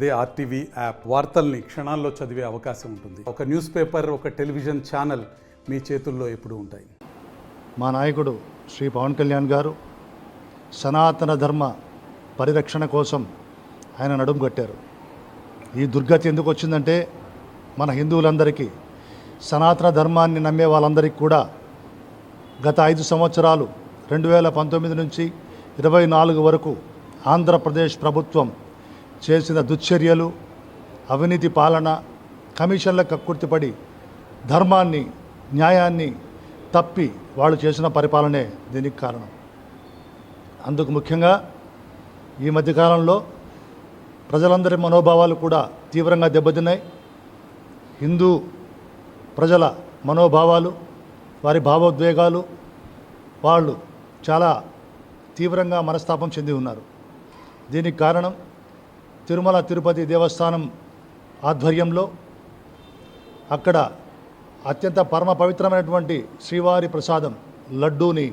అదే RTV app వార్తల్ని క్షణాల్లో చదివే అవకాశం ఉంటుంది. ఒక న్యూస్ పేపర్, ఒక టెలివిజన్ ఛానల్ మీ చేతుల్లో ఎప్పుడూ ఉంటాయి. మా నాయకుడు శ్రీ పవన్ కళ్యాణ్ గారు సనాతన ధర్మ పరిరక్షణ కోసం ఆయన నడుము కట్టారు. ఈ దుర్గతి ఎందుకు వచ్చిందంటే మన హిందువులందరికీ, సనాతన ధర్మాన్ని నమ్మే వాళ్ళందరికీ కూడా గత 5 సంవత్సరాలు 2019 నుంచి 24 వరకు ఆంధ్రప్రదేశ్ ప్రభుత్వం చేసిన దుశ్చర్యలు, అవినీతి పాలన, కమిషన్ల కక్కుర్తిపడి ధర్మాన్ని, న్యాయాన్ని తప్పి వాళ్ళు చేసిన పరిపాలనే దీనికి కారణం. అందుకు ముఖ్యంగా ఈ మధ్యకాలంలో ప్రజలందరి మనోభావాలు కూడా తీవ్రంగా దెబ్బతిన్నాయి. హిందూ ప్రజల మనోభావాలు, వారి భావోద్వేగాలు వాళ్ళు చాలా తీవ్రంగా మనస్తాపం చెంది ఉన్నారు. దీనికి కారణం తిరుమల తిరుపతి దేవస్థానం ఆధ్వర్యంలో అక్కడ అత్యంత పరమ పవిత్రమైనటువంటి శ్రీవారి ప్రసాదం లడ్డూని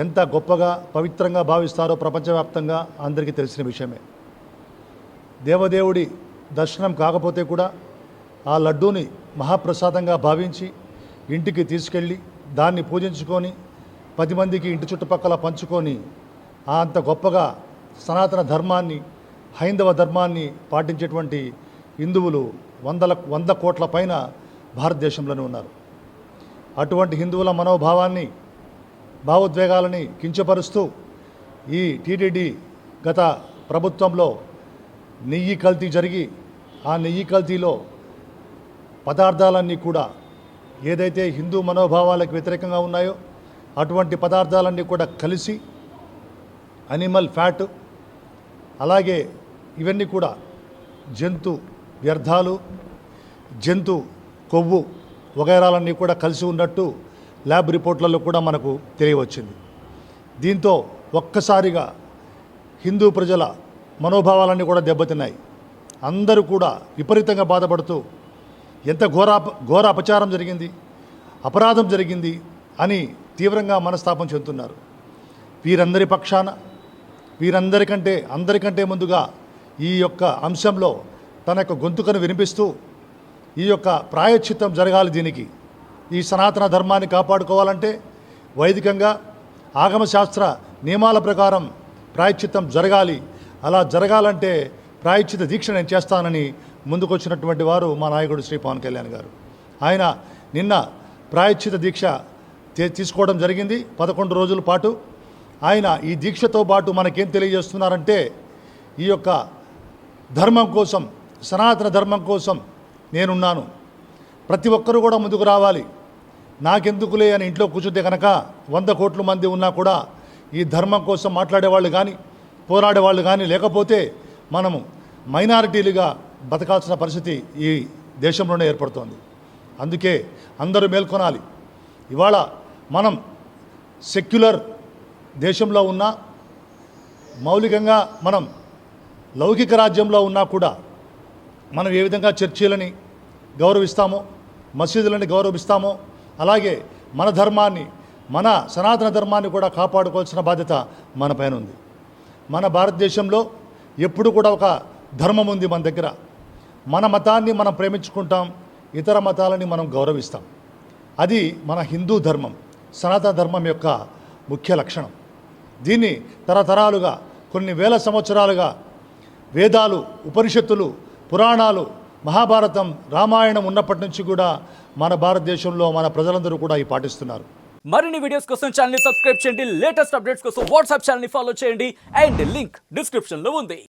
ఎంత గొప్పగా పవిత్రంగా భావిస్తారో ప్రపంచవ్యాప్తంగా అందరికీ తెలిసిన విషయమే. దేవదేవుడి దర్శనం కాకపోతే కూడా ఆ లడ్డూని మహాప్రసాదంగా భావించి ఇంటికి తీసుకెళ్ళి దాన్ని పూజించుకొని 10 మందికి ఇంటి చుట్టుపక్కల పంచుకొని అంత గొప్పగా సనాతన ధర్మాన్ని, హైందవ ధర్మాన్ని పాటించేటువంటి హిందువులు 100 కోట్ల పైన భారతదేశంలోనే ఉన్నారు. అటువంటి హిందువుల మనోభావాన్ని, భావోద్వేగాలని కించపరుస్తూ ఈ టీటీడీ గత ప్రభుత్వంలో నెయ్యి కల్తీ జరిగి, ఆ నెయ్యి కల్తీలో పదార్థాలన్నీ కూడా ఏదైతే హిందూ మనోభావాలకు వ్యతిరేకంగా ఉన్నాయో అటువంటి పదార్థాలన్నీ కూడా కలిసి అనిమల్ ఫ్యాట్, అలాగే ఇవన్నీ కూడా జంతు వ్యర్థాలు, జంతు కొవ్వు వగైరాలన్నీ కూడా కలిసి ఉన్నట్టు ల్యాబ్ రిపోర్ట్లలో కూడా మనకు తెలియవచ్చింది. దీంతో ఒక్కసారిగా హిందూ ప్రజల మనోభావాలన్నీ కూడా దెబ్బతిన్నాయి. అందరూ కూడా విపరీతంగా బాధపడుతూ ఎంత ఘోర అపచారం జరిగింది, అపరాధం జరిగింది అని తీవ్రంగా మనస్తాపం చెందుతున్నారు. వీరందరి పక్షాన, అందరికంటే ముందుగా ఈ యొక్క అంశంలో తన యొక్క గొంతుకను వినిపిస్తూ ఈ యొక్క ప్రాయశ్చిత్తం జరగాలి. దీనికి ఈ సనాతన ధర్మాన్ని కాపాడుకోవాలంటే వైదికంగా ఆగమశాస్త్ర నియమాల ప్రకారం ప్రాయశ్చిత్తం జరగాలి. అలా జరగాలంటే ప్రాయశ్చిత దీక్ష నేను చేస్తానని ముందుకొచ్చినటువంటి వారు మా నాయకుడు శ్రీ పవన్ కళ్యాణ్ గారు. ఆయన నిన్న ప్రాయశ్చిత దీక్ష తీసుకోవడం జరిగింది. 11 రోజుల పాటు ఆయన ఈ దీక్షతో పాటు మనకేం తెలియజేస్తున్నారంటే, ఈ యొక్క ధర్మం కోసం, సనాతన ధర్మం కోసం నేనున్నాను, ప్రతి ఒక్కరూ కూడా ముందుకు రావాలి, నాకెందుకులే అని ఇంట్లో కూర్చుంటే కనుక 100 కోట్ల మంది ఉన్నా కూడా ఈ ధర్మం కోసం మాట్లాడేవాళ్ళు కానీ, పోరాడేవాళ్ళు కానీ లేకపోతే మనము మైనారిటీలుగా బతకాల్సిన పరిస్థితి ఈ దేశంలోనే ఏర్పడుతోంది. అందుకే అందరూ మేల్కొనాలి. ఇవాళ మనం సెక్యులర్ దేశంలో ఉన్నా, మౌలికంగా మనం లౌకిక రాజ్యంలో ఉన్నా కూడా మనం ఏ విధంగా చర్చీలని గౌరవిస్తామో, మసీదులని గౌరవిస్తామో, అలాగే మన ధర్మాన్ని, మన సనాతన ధర్మాన్ని కూడా కాపాడుకోవాల్సిన బాధ్యత మన పైన ఉంది. మన భారతదేశంలో ఎప్పుడు కూడా ఒక ధర్మం ఉంది మన దగ్గర. మన మతాన్ని మనం ప్రేమించుకుంటాం, ఇతర మతాలని మనం గౌరవిస్తాం. అది మన హిందూ ధర్మం, సనాతన ధర్మం యొక్క ముఖ్య లక్షణం. దీన్ని తరతరాలుగా, కొన్ని వేల సంవత్సరాలుగా వేదాలు, ఉపనిషత్తులు, పురాణాలు, మహాభారతం, రామాయణం ఉన్నప్పటి నుంచి కూడా మన భారతదేశంలో మన ప్రజలందరూ కూడా ఈ పాటిస్తున్నారు. మరిన్ని వీడియోస్ కోసం ఛానల్ ని సబ్స్క్రైబ్ చేయండి. లేటెస్ట్ అప్డేట్స్ కోసం వాట్సాప్ ఛానల్ ని ఫాలో చేయండి. అండ్ లింక్ డిస్క్రిప్షన్ లో ఉంది.